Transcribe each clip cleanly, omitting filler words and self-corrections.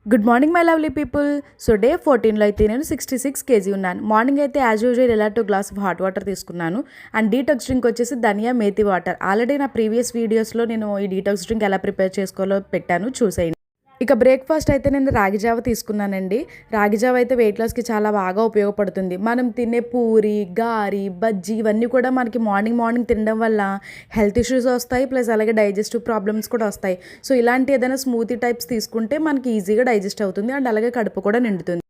Good morning my lovely people. So day 14లో అయితే నేను 66 కేజీ ఉన్నాను. మార్నింగ్ అయితే యాజ్ యూజువల్ ఇలా 2 గ్లాస్ ఆఫ్ హాట్ వాటర్ తీసుకున్నాను. అండ్ డీటాక్స్ డ్రింక్ వచ్చేసి ధనియా మేతి వాటర్. ఆల్రెడీ నా ప్రీవియస్ వీడియోస్లో నేను ఈ డీటాక్స్ డ్రింక్ ఎలా ప్రిపేర్ చేసుకోవాలో పెట్టాను, చూసేయండి. ఇక బ్రేక్ఫాస్ట్ అయితే నేను రాగి జావ తీసుకున్నానండి. రాగి జావ అయితే వెయిట్ లాస్కి చాలా బాగా ఉపయోగపడుతుంది. మనం తినే పూరి, గారి, బజ్జీ ఇవన్నీ కూడా మనకి మార్నింగ్ తినడం వల్ల హెల్త్ ఇష్యూస్ వస్తాయి, ప్లస్ అలాగే డైజెస్టివ్ ప్రాబ్లమ్స్ కూడా వస్తాయి. సో ఇలాంటి ఏదైనా స్మూతీ టైప్స్ తీసుకుంటే మనకి ఈజీగా డైజెస్ట్ అవుతుంది అండ్ అలాగే కడుపు కూడా నిండుతుంది.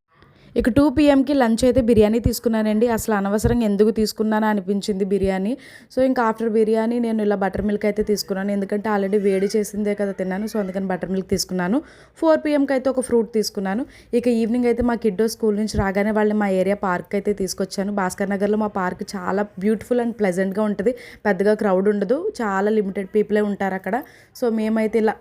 ఇక 2 PM లంచ్ అయితే బిర్యానీ తీసుకున్నానండి. అసలు అనవసరంగా ఎందుకు తీసుకున్నానా అనిపించింది బిర్యానీ. సో ఇంకా ఆఫ్టర్ బిర్యానీ నేను ఇలా బటర్ మిల్క్ అయితే తీసుకున్నాను, ఎందుకంటే ఆల్రెడీ వేడి చేసిందే కదా తిన్నాను. సో అందుకని బటర్ మిల్క్ తీసుకున్నాను. 4 PMకి అయితే ఒక ఫ్రూట్ తీసుకున్నాను. ఇక ఈవినింగ్ అయితే మా కిడ్డో స్కూల్ నుంచి రాగానే వాళ్ళని మా ఏరియా పార్క్ అయితే తీసుకొచ్చాను. భాస్కర్ నగర్లో మా పార్క్ చాలా బ్యూటిఫుల్ అండ్ ప్లెజెంట్గా ఉంటుంది. పెద్దగా క్రౌడ్ ఉండదు, చాలా లిమిటెడ్ పీపులే ఉంటారు అక్కడ. సో మేమైతే ఇలా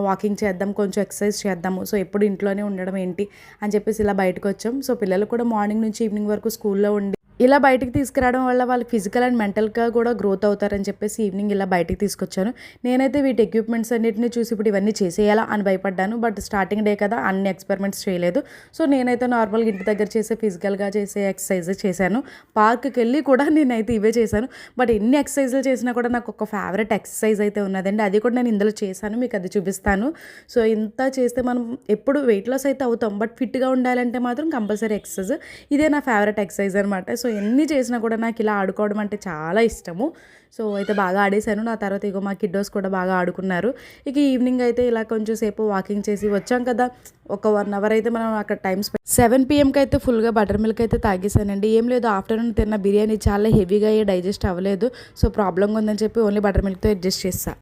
వాకింగ్ చేద్దాం, కొంచెం ఎక్సర్సైజ్ చేద్దాము, సో ఎప్పుడు ఇంట్లోనే ఉండడం ఏంటి అని చెప్పేసి ఇలా బయటకు వచ్చాం. సో పిల్లలు కూడా మార్నింగ్ నుంచి ఈవినింగ్ వరకు స్కూల్లో ఉండి ఇలా బయటికి తీసుకురావడం వల్ల వాళ్ళకి ఫిజికల్ అండ్ మెంటల్గా కూడా గ్రోత్ అవుతారని చెప్పేసి ఈవినింగ్ ఇలా బయటికి తీసుకొచ్చాను. నేనైతే వీటి ఎక్విప్మెంట్స్ అన్నింటినీ చూసి ఇప్పుడు ఇవన్నీ చేసేయాలా అని భయపడ్డాను. బట్ స్టార్టింగ్ డే కదా, అన్ని ఎక్స్పెరిమెంట్స్ చేయలేదు. సో నేనైతే నార్మల్గా ఇంటి దగ్గర చేసే ఫిజికల్గా చేసే ఎక్సర్సైజ్ చేశాను. పార్క్కి వెళ్ళి కూడా నేనైతే ఇవే చేశాను. బట్ ఎన్ని ఎక్సర్సైజులు చేసినా కూడా నాకు ఒక ఫేవరెట్ ఎక్సర్సైజ్ అయితే ఉన్నదండి. అది కూడా నేను ఇందులో చేశాను, మీకు అది చూపిస్తాను. సో ఇంత చేస్తే మనం ఎప్పుడు వెయిట్ లాస్ అయితే అవుతాం, బట్ ఫిట్గా ఉండాలంటే మాత్రం కంపల్సరీ ఎక్సర్సైజ్. ఇదే నా ఫేవరెట్ ఎక్సర్సైజ్ అనమాట. సో ఎన్ని చేసినా కూడా నాకు ఇలా ఆడుకోవడం అంటే చాలా ఇష్టము. సో అయితే బాగా ఆడేశాను. నా తర్వాత ఇగో మా కిడ్డోస్ కూడా బాగా ఆడుకున్నారు. ఇక ఈవినింగ్ అయితే ఇలా కొంచెం సేపు వాకింగ్ చేసి వచ్చాం కదా, ఒక 1 అవర్ అయితే మనం అక్కడ టైం 7 PMకి అయితే ఫుల్గా బటర్ మిల్క్ అయితే తాగేసానండి. ఏం లేదు, ఆఫ్టర్నూన్ తిన్న బిర్యానీ చాలా హెవీగా డైజెస్ట్ అవ్వలేదు. సో ప్రాబ్లంగా ఉందని చెప్పి ఓన్లీ బటర్ మిల్క్తో అడ్జస్ట్ చేస్తాను.